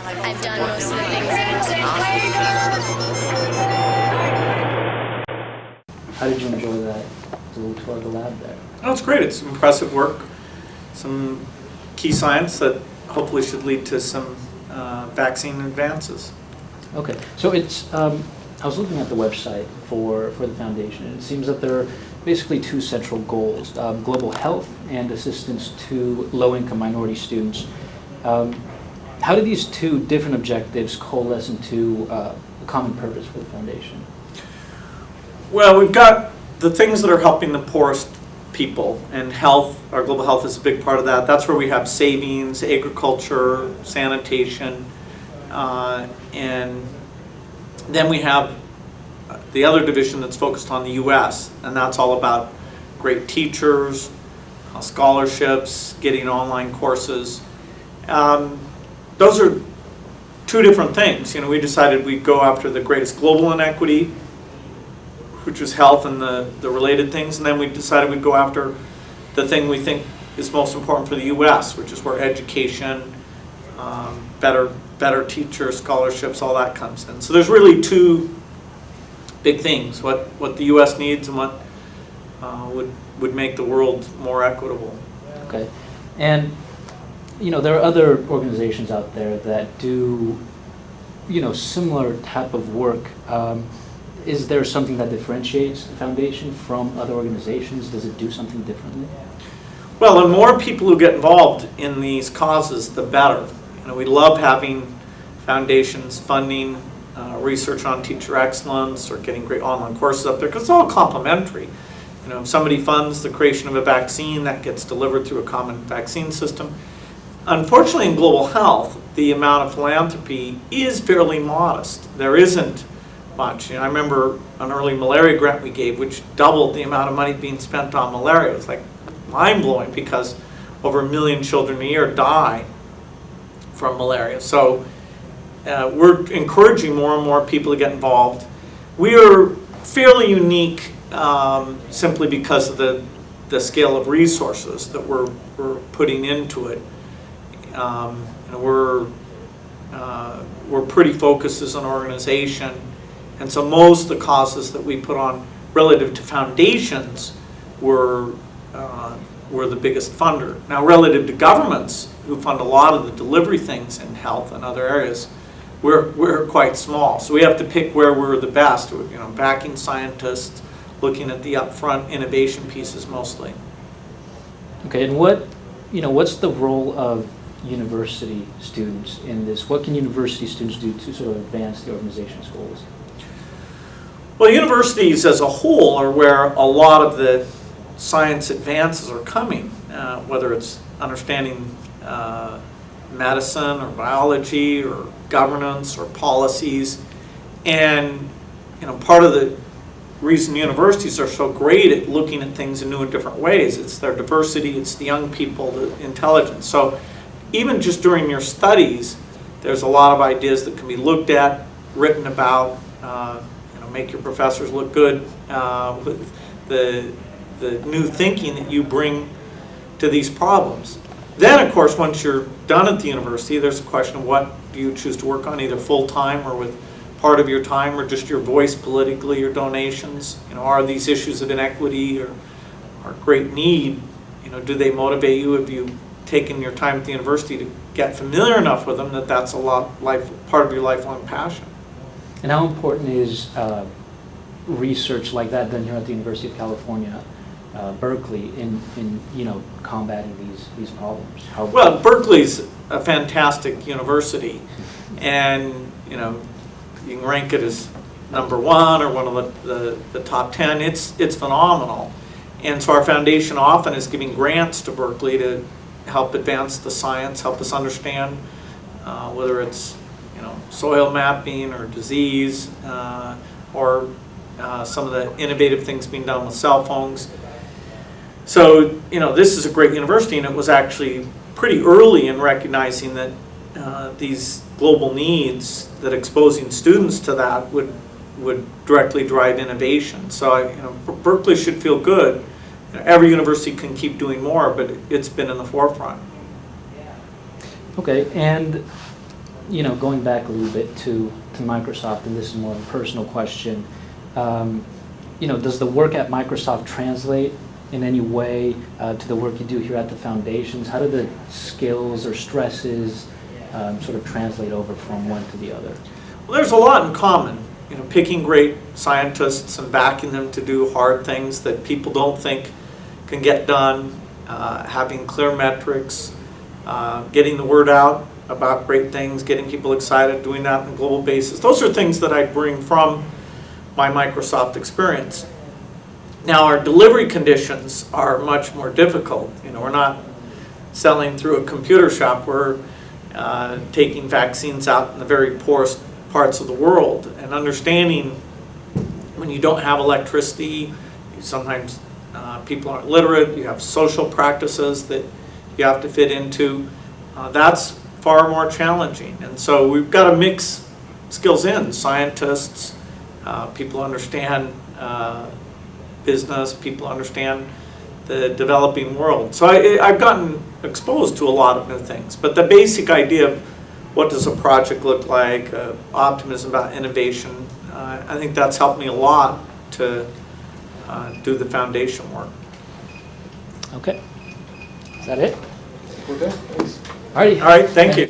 I've done most of the things in How did you enjoy that little tour of the lab there? Oh, it's great. It's impressive work. Some key science that hopefully should lead to some vaccine advances. Okay, so it's, I was looking at the website for the foundation, and it seems that there are basically two central goals, global health and assistance to low-income minority students. How do these two different objectives coalesce into a common purpose for the foundation? Well, we've got the things that are helping the poorest people, and health, our global health is a big part of that. That's where we have savings, agriculture, sanitation, and then we have the other division that's focused on the U.S., and that's all about great teachers, scholarships, getting online courses. Those are two different things. We decided we'd go after the greatest global inequity, which is health and the related things, and then we decided we'd go after the thing we think is most important for the U.S., which is where education, better teachers, scholarships, all that comes in. So there's really two big things, what the U.S. needs and what would make the world more equitable. Okay, and there are other organizations out there that do similar type of work. Is there something that differentiates the foundation from other organizations? Does it do something differently? Well, the more people who get involved in these causes, the better. We love having foundations funding research on teacher excellence or getting great online courses up there, because it's all complementary. If somebody funds the creation of a vaccine, that gets delivered through a common vaccine system. Unfortunately, in global health, the amount of philanthropy is fairly modest. There isn't much. I remember an early malaria grant we gave, which doubled the amount of money being spent on malaria. It's like mind-blowing, because over 1 million children a year die from malaria. So we're encouraging more and more people to get involved. We are fairly unique simply because of the scale of resources that we're putting into it. We're pretty focused as an organization, and so most of the causes that we put on relative to foundations were the biggest funder. Now, relative to governments who fund a lot of the delivery things in health and other areas, we're quite small. So we have to pick where we're the best. Backing scientists, looking at the upfront innovation pieces mostly. Okay, and what's the role of university students in this? What can university students do to sort of advance the organization's goals? Well, universities as a whole are where a lot of the science advances are coming, whether it's understanding medicine or biology or governance or policies. And part of the reason universities are so great at looking at things in new and different ways, it's their diversity, it's the young people, the intelligence. So even just during your studies, there's a lot of ideas that can be looked at, written about, make your professors look good with the new thinking that you bring to these problems. Then, of course, once you're done at the university, there's a question of what do you choose to work on, either full-time or with part of your time, or just your voice politically, or donations. Are these issues of inequity or great need, do they motivate you? Have you taken your time at the university to get familiar enough with them that that's part of your lifelong passion? And how important is research like that done here at the University of California, Berkeley, in combating these problems? Well, Berkeley's a fantastic university, and you can rank it as #1 or one of the top 10. It's phenomenal, and so our foundation often is giving grants to Berkeley to help advance the science, help us understand whether it's soil mapping or disease or some of the innovative things being done with cell phones. So this is a great university, and it was actually pretty early in recognizing that these global needs, that exposing students to that would directly drive innovation. So Berkeley should feel good. Every university can keep doing more, but it's been in the forefront. Okay, and going back a little bit to Microsoft, and this is more of a personal question, does the work at Microsoft translate in any way to the work you do here at the foundations? How do the skills or stresses sort of translate over from one to the other? Well, there's a lot in common. Picking great scientists and backing them to do hard things that people don't think can get done, having clear metrics, getting the word out about great things, getting people excited, doing that on a global basis. Those are things that I bring from my Microsoft experience. Now, our delivery conditions are much more difficult. We're not selling through a computer shop. We're taking vaccines out in the very poorest parts of the world, and understanding when you don't have electricity, sometimes people aren't literate, you have social practices that you have to fit into, that's far more challenging. And so we've got to mix skills in, scientists, people who understand business, people who understand the developing world. So I've gotten exposed to a lot of new things, but the basic idea of what does a project look like, optimism about innovation, I think that's helped me a lot to do the foundation work. Okay. Is that it? Okay, thanks. All All right, thank you.